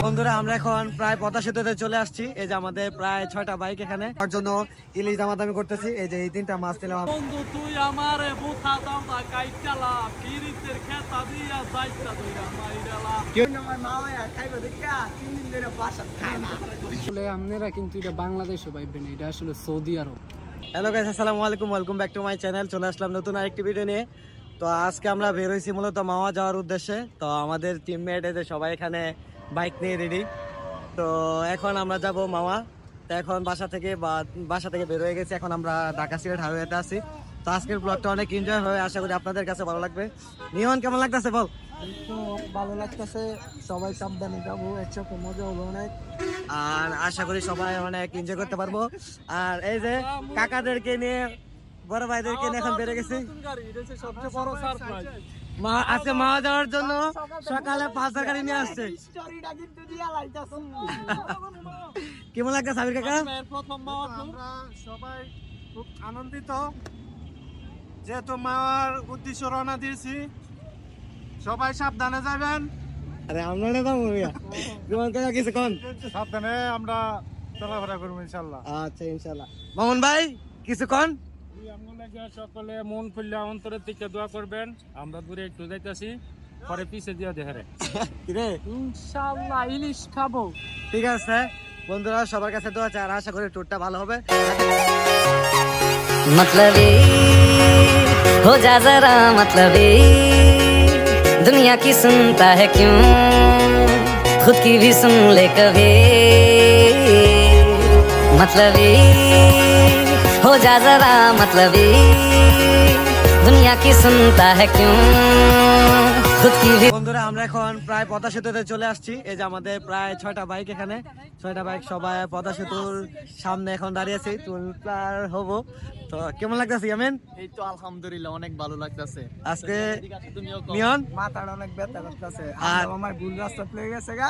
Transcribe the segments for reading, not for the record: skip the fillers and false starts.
বন্ধুরা আমরা এখন প্রায় পদ্মা সেতুতে চলে আসছি। এই যে আমাদের প্রায় 6টা বাইক এখানে, তার জন্য ইলিশ দামাদামি করতেছি। এই যে এই 3টা মাছ নিলাম। বন্ধু তুই আমারে বুথা দাও না কাইটালা ফিরিতের খেতা দিয়া যাইতা দইরা মাইরালা আমার মাওয়া খাইবে দেখা 3 দিন ধরে বাসা খায় না। আসলে আপনারা কিন্তু এটা বাংলাদেশে পাইবেন, এটা আসলে সৌদি আরব। হ্যালো গাইস, আসসালামু আলাইকুম, welcome back to my channel. চলে আসলাম নতুন আরেকটি ভিডিও নিয়ে। তো আজকে আমরা বের হয়েছি মূলত মাওয়া যাওয়ার উদ্দেশ্যে। তো আমাদের টিমমেট এদের সবাই এখানে বাইক নিয়ে রেডি। তো এখন আমরা যাব মাওয়া। তো এখন বাসা থেকে বের হয়ে গেছি। এখন আমরা ঢাকা সিলেট হাইওয়েতে আছি। তো আজকের ব্লগটা অনেক এনজয় হয়, আশা করি আপনাদের কাছে ভালো লাগবে। নিয়ন কেমন লাগতেছে বল? ভালো লাগতেছে, সবাই সাবধানে যাবো, একসাথে মজা হলো অনেক। আর আশা করি সবাই অনেক এনজয় করতে পারবো। আর এই যে কাকাদেরকে নিয়ে, বড় ভাইদেরকে নিয়ে এখন বেড়ে গেছি। সবচেয়ে বড় সারপ্রাইজ আজকে মাওয়া যাওয়ার জন্য সকালে 5টা গাড়ি নিয়ে আসছে। কেমন লাগছে সাবির কাকা? প্রথম মাওয়া আমরা সবাই খুব আনন্দিত, যেহেতু মাওয়ার উদ্দেশ্য রওনা দিয়েছি। সবাই সাবধানে যাবেন। আরে আপনারা তো কেমন কাকা কিছু কোন? সাবধানে আমরা চলাফেরা করবো ইনশাল্লাহ। আচ্ছা ইনশাআল্লাহ। মামুন ভাই কিছু কোন? সকলে মন খুললে অন্তরের থেকে দোয়া করবেন। আমরা দূরে একটু যাইতাছি, পরে পিছে দিয়া দেখারে কিরে ইনশাআল্লাহ ইলিশ খাবো। ঠিক আছে বন্ধুরা, সবার কাছে দোয়া চাই, আর আশা করি ট্যুরটা ভালো হবে। मतलबी हो जा जरा, मतलबी दुनिया की सुनता है क्यों, खुद की भी सुन ले कभी। मतलबी हो जा जरा, मतलबी दुनिया की सुनता है क्यों, खुद की भी। বন্ধুরা আমরা এখন প্রায় পদ্মা সেতুতে চলে আসছি। এই যে আমাদের প্রায় 6টা বাইক এখানে, 6টা বাইক সবাই পদ্মা সেতুর সামনে এখন দাঁড়িয়েছি, টুলপার হবো। তো কেমন লাগতেছে ইয়ামিন? এই তো আলহামদুলিল্লাহ অনেক ভালো লাগতেছে। আজকে নিয়ন মাথাটা অনেক ব্যথা করতেছে, আর আমার ভুল রাস্তা পেয়ে গেছে গা।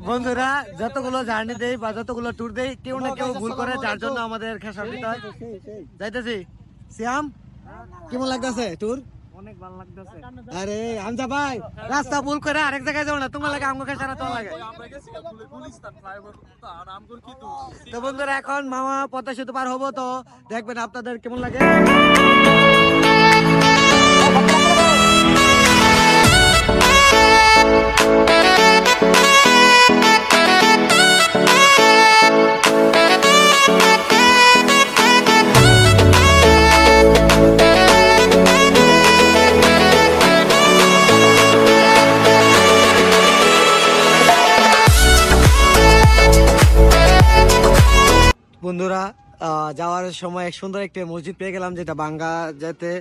বন্ধুরা যতগুলো জার্নি দেই বা যতগুলো ট্যুর দেই, কেউ না কেউ ভুল করে, যার জন্য আমাদের খেসার দিতে হয়। যাইতেছি সিয়াম, কেমন লাগতেছে ট্যুর? অনেক ভালো লাগতেছে। আরে হামজা ভাই, রাস্তা ভুল করে আরেক জায়গায় যাও না, তোমার লাগে আমগো খেসারা তো লাগে। তো বন্ধুরা এখন মামা পদ্মা সেতু পার হবো, তো দেখবেন আপনাদের কেমন লাগে। বন্ধুরা যাওয়ার সময় এক সুন্দর একটি মসজিদ পেয়ে গেলাম, যেটা বাঙ্গা যেতে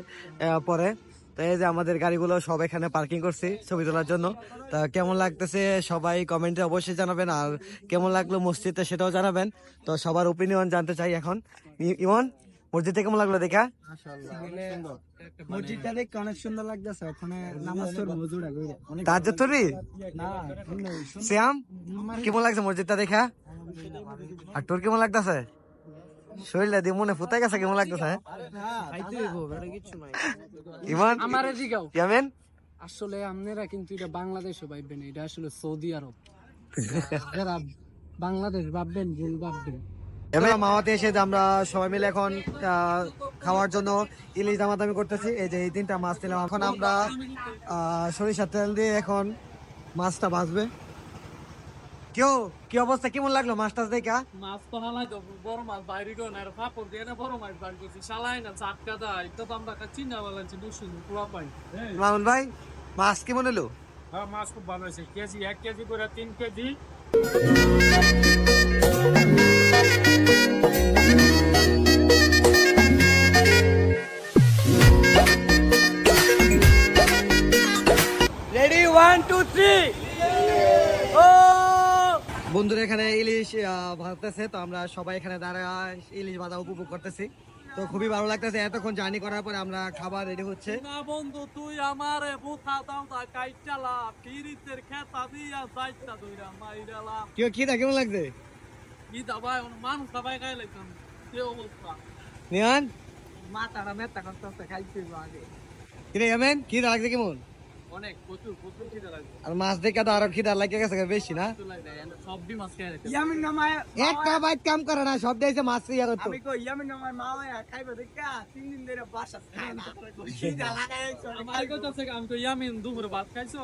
পরে। তো এই যে আমাদের গাড়িগুলো সব এখানে পার্কিং করছি ছবি তোলার জন্য। তা কেমন লাগতেছে সবাই কমেন্টে অবশ্যই জানাবেন, আর কেমন লাগলো মসজিদটা সেটাও জানাবেন। তো সবার ওপিনিয়ন জানতে চাই এখন। ইমন, মসজিদটা কেমন লাগলো দেখা? মসজিদটা দেখতে অনেক সুন্দর লাগতেছে, ওখানে নামাজ পড়ব হুজুরা কইরা। তাজ্জুদ তোরি না শ্যাম, কেমন লাগছে মসজিদটা দেখা? আর তোর কেমন লাগতেছে? শরীরটা দিয়ে মনে ফুটাই গেছে, কেমন লাগতেছে? ইমন আমারে জিগাও। ইয়ামিন আসলে আপনারা কিন্তু এটা বাংলাদেশে পাইবেন, এটা আসলে সৌদি আরব। যারা বাংলাদেশ ভাববেন ভুল ভাববেন। মাওয়াতে এসে যে আমরা সবাই মিলে এখন খাওয়ার জন্য ইলিশ দামাদামি করতেছি। এই যে এই 3টা মাছ নিলাম। এখন আমরা সরিষার তেল দিয়ে এখন মাছটা ভাজবে। কি অবস্থা, কেমন লাগলো মাছটা দেখা? মাছ তো হালাই তো বড় মাছ বাইরে গো না, আর পাপড় দিয়ে না বড় মাছ বাইরে করছি শালাই না চাটকা দা। এটা তো আমরা চিনা বালাইছি দুশুন পুরা পাই। মামুন ভাই মাছ কেমন হলো? হ্যাঁ মাছ খুব ভালো হয়েছে, কেজি 1 কেজি করে 3 কেজি। রেডি 1 2 3 ও বন্ধুরা এখানে ইলিশ ভাজতেছে। তো আমরা সবাই এখানে দাঁড়ায় ইলিশ ভাজা উপভোগ করতেছি। তো খুবই ভালো লাগতেছে। এতক্ষণ জার্নি করার পরে আমরা খাবার রেডি হচ্ছে। না বন্ধু তুই আমারে বুথা দাও না কাইটালা ফিরিতের খেতা দিয়া যাইতা দইরা মাইরালা কেমন লাগছে? কি দাবাই মানুষ দাবাই খাই লাইতাম কি অবস্থা। নিয়ান মাথাটা মেতা করতেছে, খাইতে আগে কিরে ইয়ামিন খিদা লাগছে কেমন? অনেক প্রচুর প্রচুর খিদে লাগছে। আর মাছ দেখে তো আরো খিদা লাগে গেছে বেশি না? সবটি মাছ খেয়ে নিতে। একটা বাইট কাম করে না, সব দিয়েছে মাছ ইয়া করতো। আমি কই ইয়ামিন আমার মা ভাইয়া খাইবে দেখা 3 দিন ধরে বাসা খায় না। খিদা লাগাই আমার কইতাছে আমি কই ইয়ামিন দুপুরে ভাত খাইছো?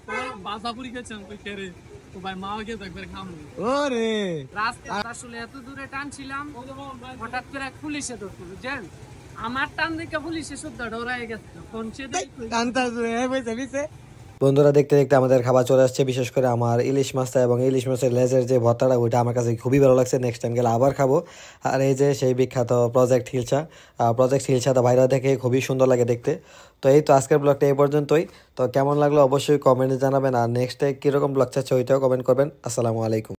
তো বাসা পুরি খাইছেন কই কেরে? তো ভাই মা ওকে তো একবার খামু। ওরে রাস্তা আসলে এত দূরে টানছিলাম, হঠাৎ করে পুলিশে ধরতো বুঝছেন। আমার টান দেখে পুলিশে শুদ্ধ ডরাই গেছে। ফোন সে কান্তা হয়েছে বিছে। বন্ধুরা দেখতে দেখতে আমাদের খাবার চলে আসছে, বিশেষ করে আমার ইলিশ মাছটা এবং ইলিশ মাছের লেজের যে ভর্তাটা ওইটা আমার কাছে খুবই ভালো লাগছে। নেক্সট টাইম গেলে আবার খাবো। আর এই যে সেই বিখ্যাত প্রজেক্ট হিলসা বাইরে দেখে খুবই সুন্দর লাগে দেখতে। তো এই তো আজকের ব্লগটা এই পর্যন্তই। তো কেমন লাগলো অবশ্যই কমেন্টে জানাবেন, আর নেক্সটে কীরকম ব্লগ চাচ্ছে ওইটাও কমেন্ট করবেন। আসসালামু আলাইকুম।